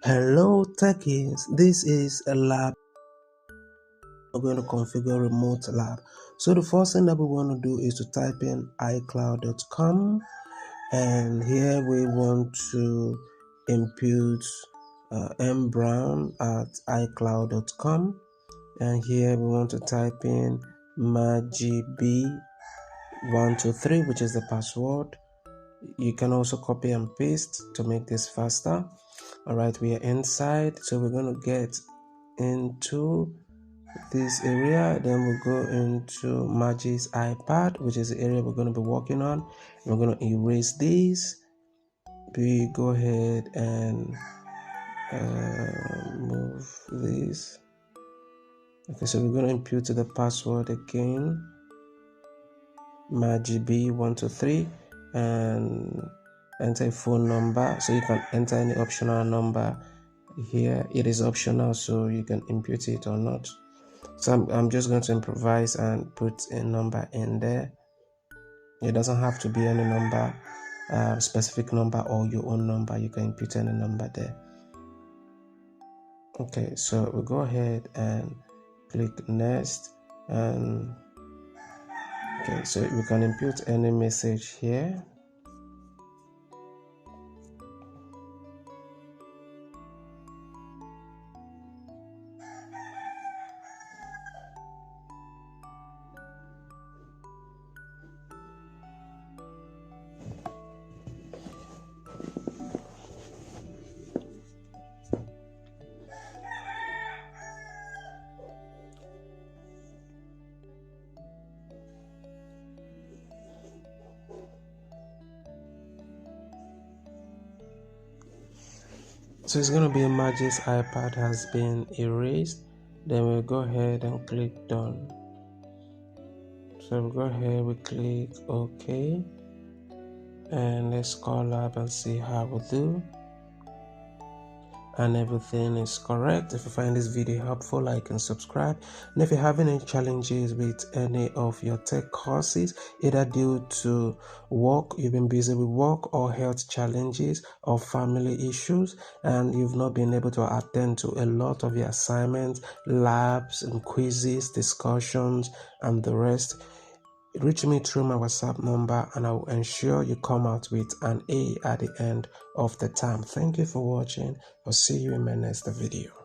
Hello techies, this is a lab. We're going to configure remote lab. So the first thing that we want to do is to type in iCloud.com, and here we want to input mbrown at iCloud.com, and here we want to type in magb123, which is the password. You can also copy and paste to make this faster. All right, we are inside, so we're going to get into this area, then we'll go into Magic's iPad, which is the area we're going to be working on. We're going to erase this. We go ahead and move this. Okay, so we're going to input the password again, magb123, and enter a phone number. So you can enter any optional number here. It is optional, so you can input it or not. So I'm just going to improvise and put a number in there. It doesn't have to be any number, specific number or your own number. You can input any number there. Okay, so we'll go ahead and click next, and okay, so we can input any message here. So it's going to be Magic's iPad has been erased. Then we'll go ahead and click done. So we'll go ahead, we click OK, and let's call up and see how we do. And everything is correct. If you find this video helpful, like and subscribe. And if you're having any challenges with any of your tech courses, either due to work, you've been busy with work, or health challenges, or family issues, and you've not been able to attend to a lot of your assignments, labs and quizzes, discussions, and the rest, reach me through my WhatsApp number, and I will ensure you come out with an A at the end of the term. Thank you for watching. I'll see you in my next video.